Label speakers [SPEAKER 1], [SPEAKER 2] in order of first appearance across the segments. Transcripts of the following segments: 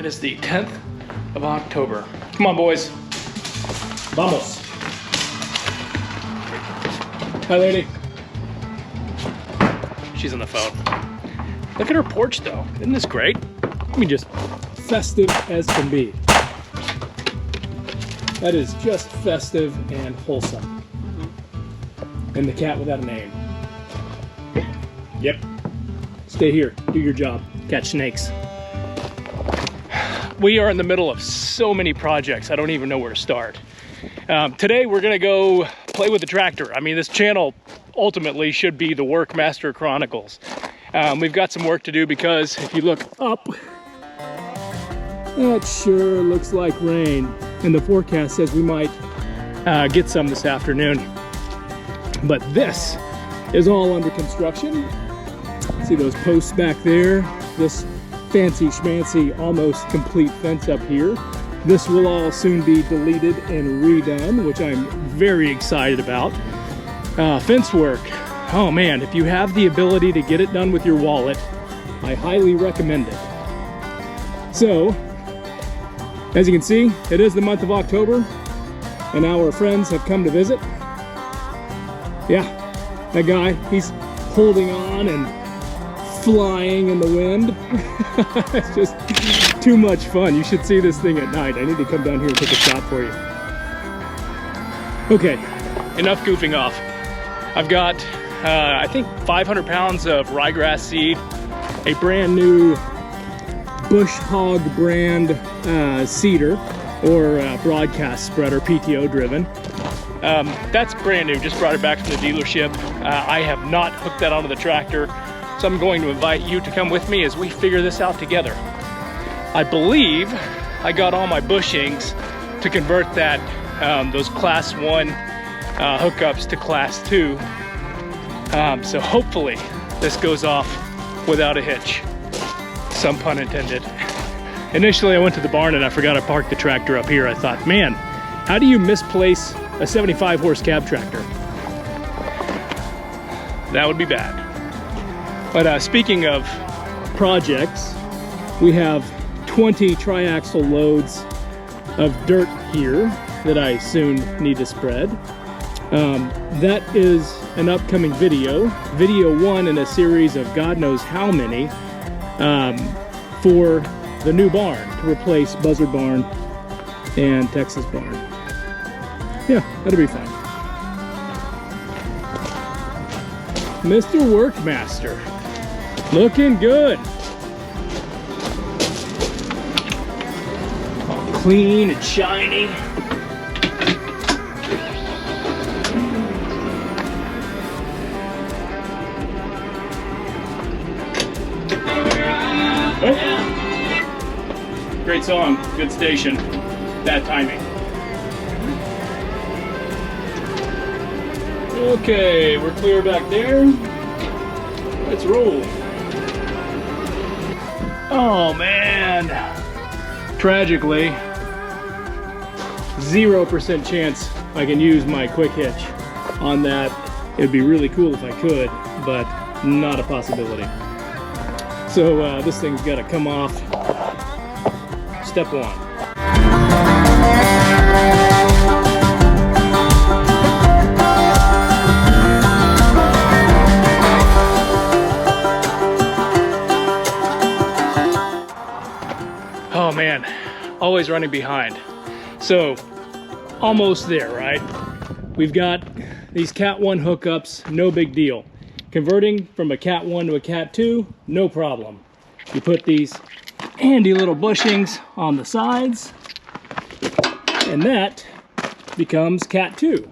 [SPEAKER 1] It is the 10th of October. Come on, boys. Vamos. Hi, lady. She's on the phone. Look at her porch, though. Isn't this great? I mean, just festive as can be. That is just festive and wholesome. And the cat without a name. Yep. Stay here. Do your job. Catch snakes. We are in the middle of so many projects, I don't even know where to start. Today we're gonna go play with the tractor. I mean, this channel ultimately should be the Workmaster Chronicles. We've got some work to do because if you look up, that sure looks like rain. And the forecast says we might get some this afternoon. But this is all under construction. See those posts back there? This fancy schmancy almost complete fence up here. This will all soon be deleted and redone, which I'm very excited about. Fence work, oh man, if you have the ability to get it done with your wallet, I highly recommend it. So, as you can see, it is the month of October, and our friends have come to visit. Yeah, that guy, he's holding on and flying in the wind. It's just too much fun. You should see this thing at night. I need to come down here and take a shot for you. Okay, enough goofing off. I've got, I think 500 pounds of ryegrass seed, a brand new Bush Hog brand seeder, or broadcast spreader, PTO driven. That's brand new, just brought it back from the dealership. I have not hooked that onto the tractor. So I'm going to invite you to come with me as we figure this out together. I believe I got all my bushings to convert that, those class 1 hookups to class 2. So hopefully this goes off without a hitch. Some pun intended. Initially I went to the barn and I forgot I parked the tractor up here. I thought, man, how do you misplace a 75 horse cab tractor? That would be bad. But speaking of projects, we have 20 triaxle loads of dirt here that I soon need to spread. That is an upcoming video, video 1 in a series of God knows how many, for the new barn to replace Buzzard Barn and Texas Barn. Yeah, that'll be fun. Mr. Workmaster. Looking good. All clean and shiny. Oh. Great song, good station. Bad timing. Okay, we're clear back there. Let's roll. Oh man, tragically, 0% chance I can use my quick hitch on that. It'd be really cool if I could, but not a possibility. So this thing's got to come off. Step 1. Oh man, always running behind. So, almost there, right? We've got these Cat 1 hookups, no big deal. Converting from a Cat 1 to a Cat 2, no problem. You put these handy little bushings on the sides, and that becomes Cat 2.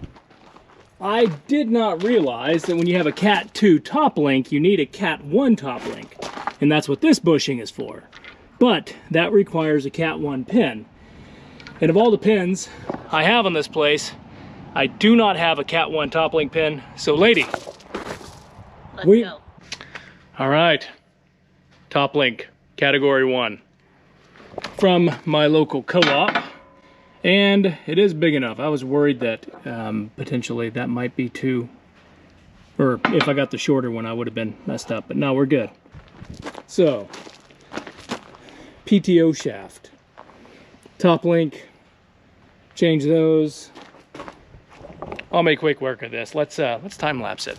[SPEAKER 1] I did not realize that when you have a Cat 2 top link, you need a Cat 1 top link, and that's what this bushing is for. But that requires a Cat 1 pin. And of all the pins I have on this place, I do not have a Cat 1 top link pin. So lady,
[SPEAKER 2] let's go.
[SPEAKER 1] All right, top link, category 1. From my local co-op. And it is big enough. I was worried that potentially that might be too, or if I got the shorter one, I would have been messed up, but no, we're good. So, PTO shaft. Top link, change those. I'll make quick work of this. Let's time lapse it.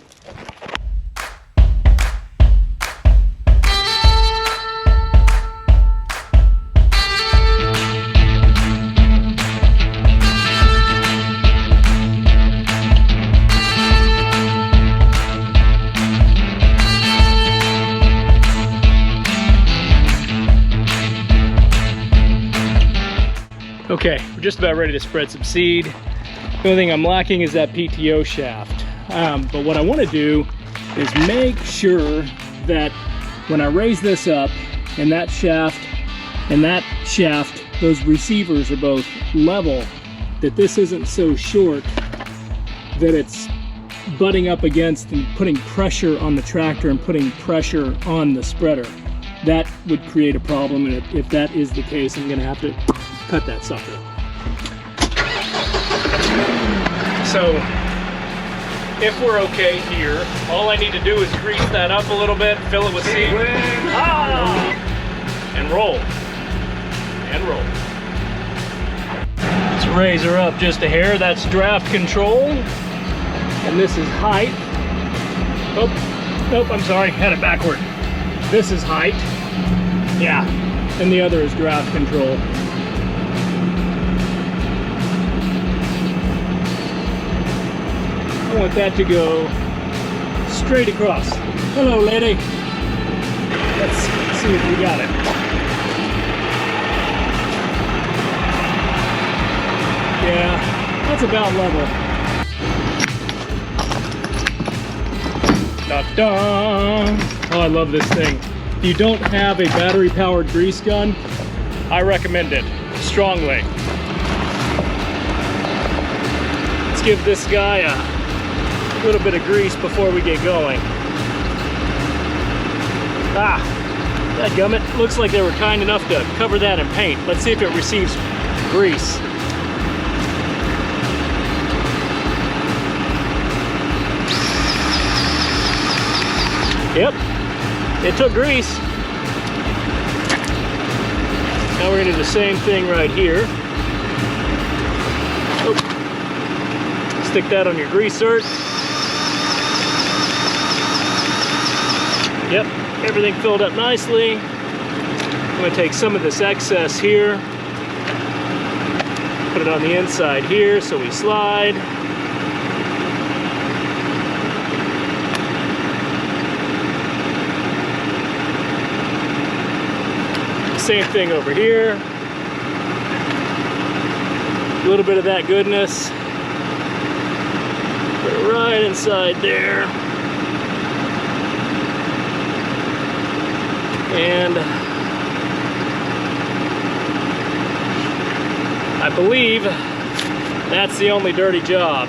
[SPEAKER 1] Okay, we're just about ready to spread some seed. The only thing I'm lacking is that PTO shaft. But what I want to do is make sure that when I raise this up and that shaft, those receivers are both level, that this isn't so short that it's butting up against and putting pressure on the tractor and putting pressure on the spreader. That would create a problem, and if that is the case, I'm going to have to cut that sucker. So if we're okay here, all I need to do is grease that up a little bit, fill it with seed, and roll. And roll. Let's raise her up just a hair. That's draft control. And this is height. Oh, nope, I'm sorry, had it backward. This is height. Yeah, and the other is draft control. I want that to go straight across. Hello, lady. Let's see if we got it. Yeah, that's about level. Da-da! Oh, I love this thing. If you don't have a battery-powered grease gun, I recommend it strongly. Let's give this guy a little bit of grease before we get going. Dadgummit, looks like they were kind enough to cover that in paint. Let's see if it receives grease. Yep, it took grease. Now we're gonna do the same thing right here. Oh. Stick that on your greaser. Yep, everything filled up nicely. I'm gonna take some of this excess here, put it on the inside here so we slide. Same thing over here. A little bit of that goodness. Put it right inside there. And I believe that's the only dirty job.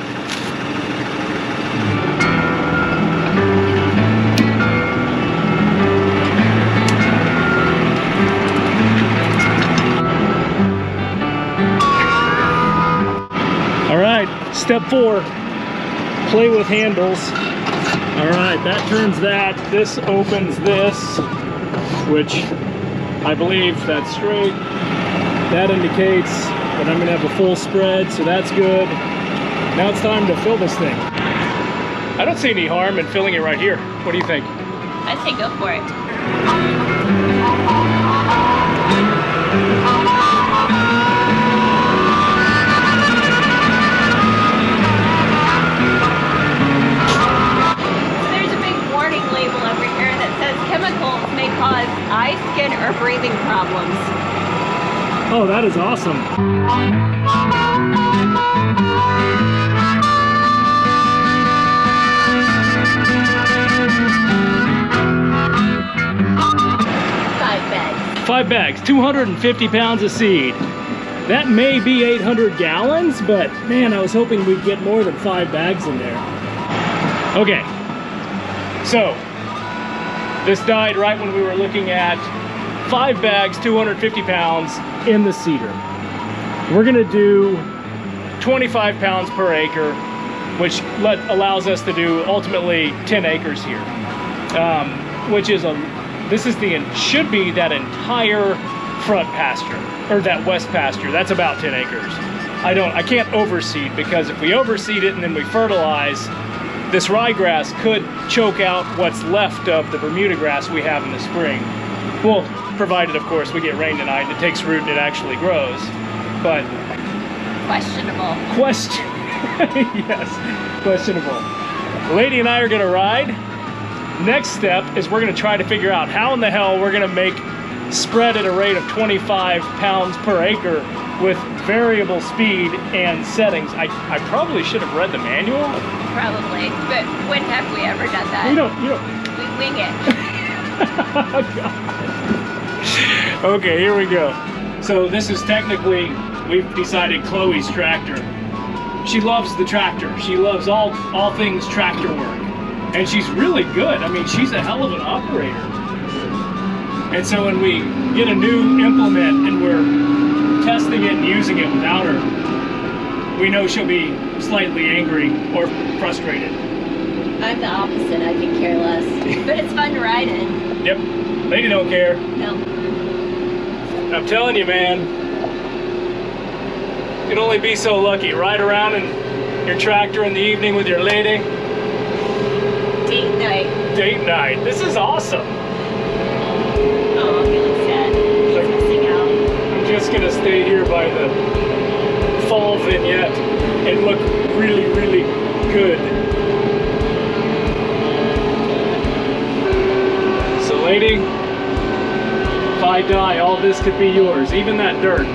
[SPEAKER 1] All right, step 4, play with handles. All right, that turns that. This opens this, which I believe that's straight. That indicates that I'm gonna have a full spread, so that's good. Now it's time to fill this thing. I don't see any harm in filling it right here. What do you think?
[SPEAKER 2] I say go for it. Chemicals may cause eye, skin, or breathing problems.
[SPEAKER 1] Oh, that is awesome.
[SPEAKER 2] 5 bags.
[SPEAKER 1] 5 bags, 250 pounds of seed. That may be 800 gallons, but man, I was hoping we'd get more than 5 bags in there. Okay, so this died right when we were looking at 5 bags, 250 pounds in the seeder. We're gonna do 25 pounds per acre, which allows us to do ultimately 10 acres here, which is should be that entire front pasture, or that west pasture. That's about 10 acres. I can't overseed, because if we overseed it and then we fertilize, this ryegrass could choke out what's left of the Bermuda grass we have in the spring. Well, provided, of course, we get rain tonight and it takes root and it actually grows. But
[SPEAKER 2] Questionable.
[SPEAKER 1] yes, questionable. Lady and I are gonna ride. Next step is we're gonna try to figure out how in the hell we're gonna make spread at a rate of 25 pounds per acre with variable speed and settings. I probably should have read the manual.
[SPEAKER 2] Probably, but when have we ever done that?
[SPEAKER 1] You don't.
[SPEAKER 2] We wing it.
[SPEAKER 1] Oh, God. Okay, here we go. So this is technically, we've decided, Chloe's tractor. She loves the tractor. She loves all things tractor work. And she's really good. I mean, she's a hell of an operator. And so when we get a new implement and we're testing it and using it without her, we know she'll be slightly angry or frustrated.
[SPEAKER 2] I'm the opposite. I can care less. But it's fun to ride in.
[SPEAKER 1] Yep. Lady don't care.
[SPEAKER 2] No.
[SPEAKER 1] I'm telling you, man. You can only be so lucky. Ride around in your tractor in the evening with your lady.
[SPEAKER 2] Date night.
[SPEAKER 1] Date night. This is awesome.
[SPEAKER 2] Oh, he looks sad. He's missing out.
[SPEAKER 1] I'm just gonna stay here by the fall vignette and look really, really good. So, lady, if I die, all this could be yours, even that dirt.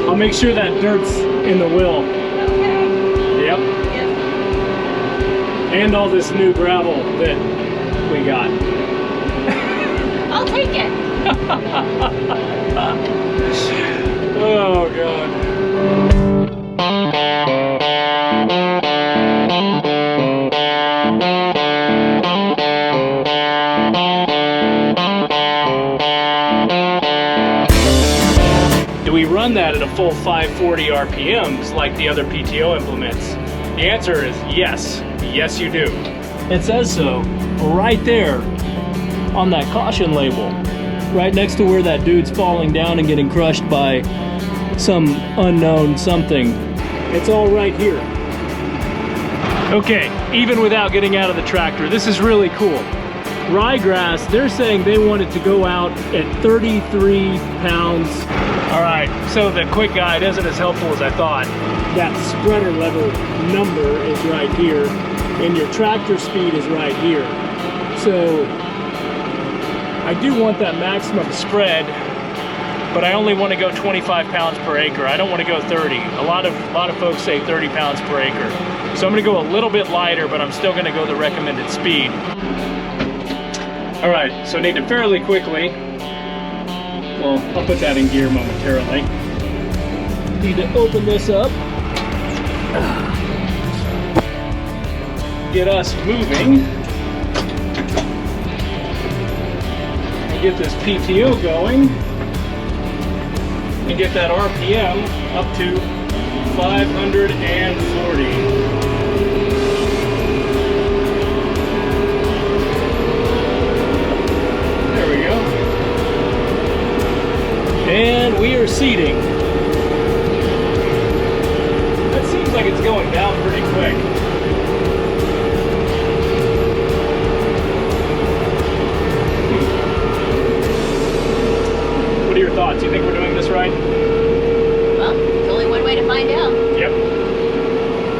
[SPEAKER 1] I'll make sure that dirt's in the will.
[SPEAKER 2] Okay.
[SPEAKER 1] Yep.
[SPEAKER 2] Yep.
[SPEAKER 1] And all this new gravel that we got.
[SPEAKER 2] I'll take it.
[SPEAKER 1] Oh, God. Do we run that at a full 540 RPMs like the other PTO implements? The answer is yes. Yes, you do. It says so right there on that caution label, right next to where that dude's falling down and getting crushed by some unknown something. It's all right here. Okay, even without getting out of the tractor, this is really cool. Ryegrass, they're saying they want it to go out at 33 pounds. All right, so the quick guide isn't as helpful as I thought. That spreader lever number is right here, and your tractor speed is right here. So I do want that maximum spread, but I only want to go 25 pounds per acre. I don't want to go 30. A lot of folks say 30 pounds per acre. So I'm going to go a little bit lighter, but I'm still going to go the recommended speed. All right, so need to fairly quickly, well, I'll put that in gear momentarily. Need to open this up. Get us moving. And get this PTO going. And get that RPM up to 540. And we are seeding. That seems like it's going down pretty quick. What are your thoughts? You think we're doing this right?
[SPEAKER 2] Well, there's only one way to find out.
[SPEAKER 1] Yep.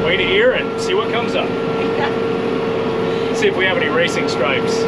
[SPEAKER 1] Wait a year and see what comes up. See if we have any racing stripes.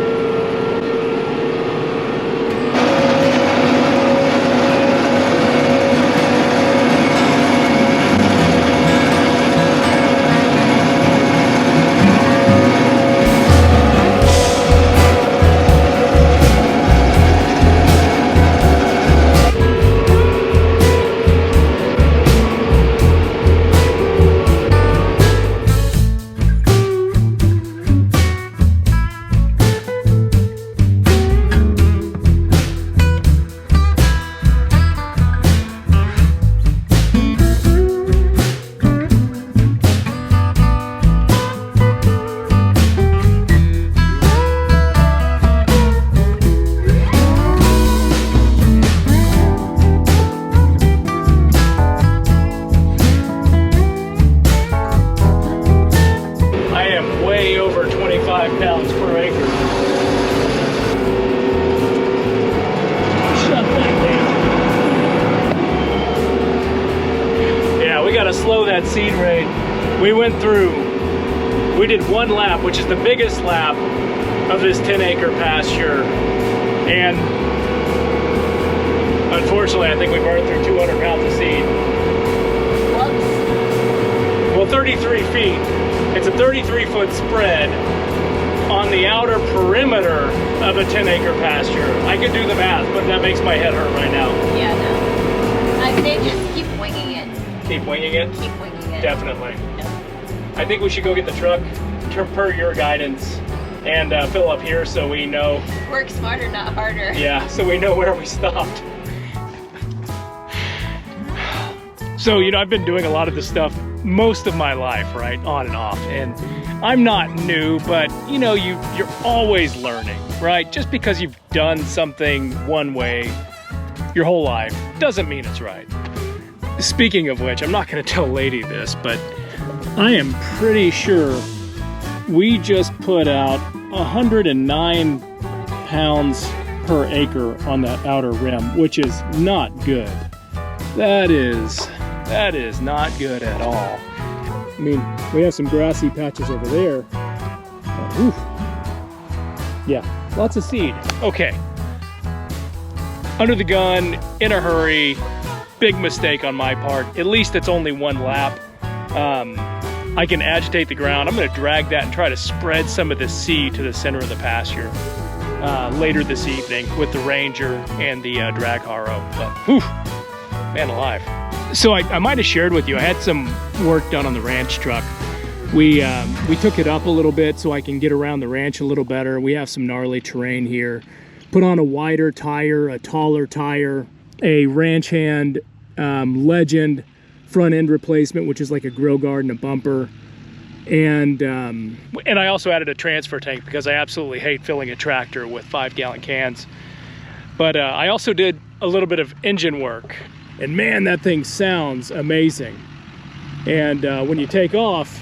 [SPEAKER 1] seed rate. We did one lap, which is the biggest lap of this 10-acre pasture. And unfortunately, I think we burned through 200 pounds of seed. Well, 33 feet. It's a 33-foot spread on the outer perimeter of a 10-acre pasture. I could do the math, but that makes my head hurt right now.
[SPEAKER 2] Yeah, no. I say just keep winging it.
[SPEAKER 1] Keep winging it?
[SPEAKER 2] Keep winging it.
[SPEAKER 1] Definitely.
[SPEAKER 2] Yeah.
[SPEAKER 1] I think we should go get the truck, per your guidance, and fill up here so we know.
[SPEAKER 2] Work smarter, not harder.
[SPEAKER 1] Yeah, so we know where we stopped. So, you know, I've been doing a lot of this stuff most of my life, right? On and off. And I'm not new, but you know, you're always learning, right? Just because you've done something one way your whole life doesn't mean it's right. Speaking of which, I'm not gonna tell Lady this, but I am pretty sure we just put out 109 pounds per acre on that outer rim, which is not good. That is not good at all. I mean, we have some grassy patches over there. Oof. Yeah, lots of seed. Okay. Under the gun, in a hurry, big mistake on my part. At least it's only one lap. I can agitate the ground. I'm gonna drag that and try to spread some of this seed to the center of the pasture later this evening with the Ranger and the drag harrow. But, whew, man alive. So I might have shared with you, I had some work done on the ranch truck. We took it up a little bit so I can get around the ranch a little better. We have some gnarly terrain here. Put on a wider tire, a taller tire, a ranch hand Legend front end replacement, which is like a grill guard and a bumper. And I also added a transfer tank because I absolutely hate filling a tractor with 5-gallon cans. But I also did a little bit of engine work. And man, that thing sounds amazing. And when you take off,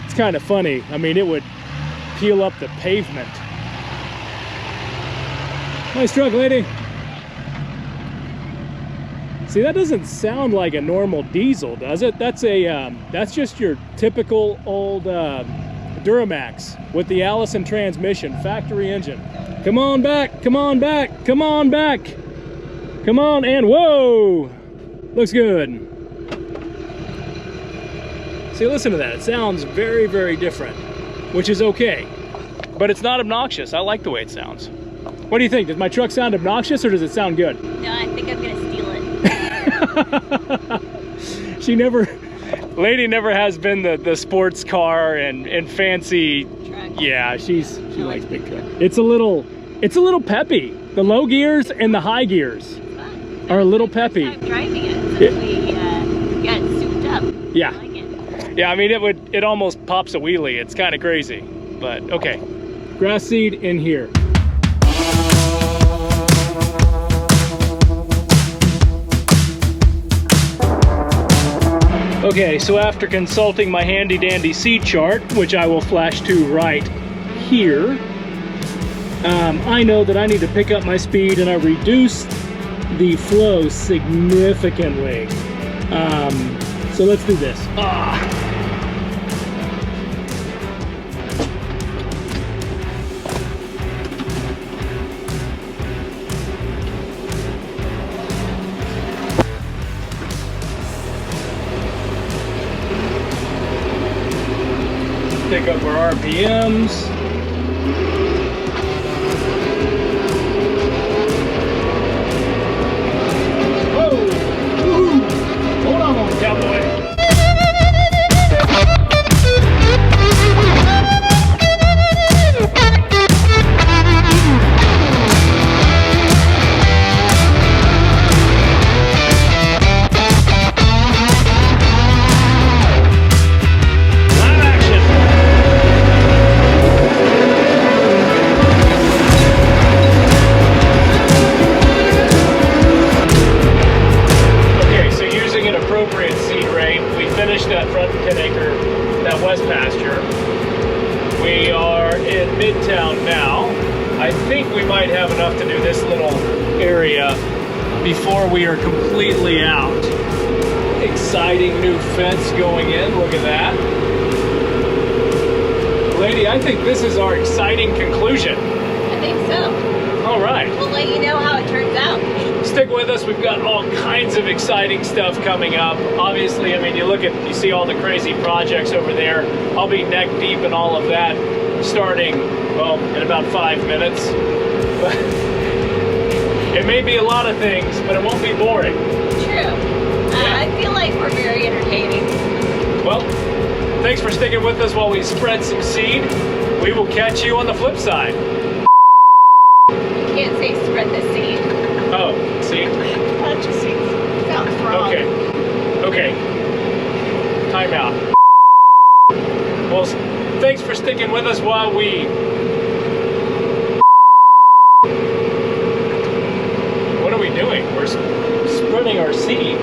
[SPEAKER 1] it's kind of funny. I mean, it would peel up the pavement. Nice truck, lady. See, that doesn't sound like a normal diesel, does it? That's just your typical old Duramax with the Allison transmission, factory engine. Come on back, come on back, come on back. Come on, and whoa! Looks good. See, listen to that. It sounds very, very different, which is okay. But it's not obnoxious. I like the way it sounds. What do you think? Does my truck sound obnoxious or does it sound good?
[SPEAKER 2] No, I think I'm gonna steal it.
[SPEAKER 1] Lady never has been the sports car and fancy
[SPEAKER 2] Truck.
[SPEAKER 1] Yeah, she likes big truck. It's a little peppy. The low gears and the high gears are a little peppy.
[SPEAKER 2] I'm driving it since we got souped up.
[SPEAKER 1] Yeah.
[SPEAKER 2] I like it.
[SPEAKER 1] Yeah, I mean it almost pops a wheelie. It's kind of crazy. But okay. Grass seed in here. Okay, so after consulting my handy dandy seed chart, which I will flash to right here, I know that I need to pick up my speed, and I reduced the flow significantly. So let's do this. Pick up our RPMs. Before we are completely out. exciting new fence going in. Look at that. Lady, I think this is our exciting conclusion.
[SPEAKER 2] I think so.
[SPEAKER 1] All right.
[SPEAKER 2] We'll let you know how it turns out.
[SPEAKER 1] Stick with us. We've got all kinds of exciting stuff coming up. Obviously, I mean, you see all the crazy projects over there. I'll be neck deep in all of that starting, well, in about 5 minutes. It may be a lot of things, but it won't be boring.
[SPEAKER 2] True. I feel like we're very entertaining.
[SPEAKER 1] Well, thanks for sticking with us while we spread some seed. We will catch you on the flip side.
[SPEAKER 2] You can't say spread the seed.
[SPEAKER 1] Oh, see?
[SPEAKER 2] That just sounds wrong.
[SPEAKER 1] Okay. Okay. Time out. Well, thanks for sticking with us while we... What are we doing? We're spreading our seed.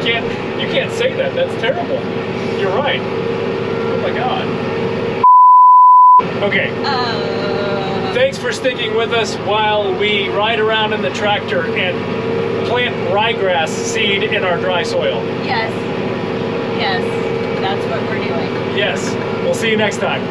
[SPEAKER 1] You can't say that. That's terrible. You're right. Oh my God. Okay. Thanks for sticking with us while we ride around in the tractor and plant ryegrass seed in our dry soil.
[SPEAKER 2] Yes. Yes. That's what we're doing.
[SPEAKER 1] Yes. We'll see you next time.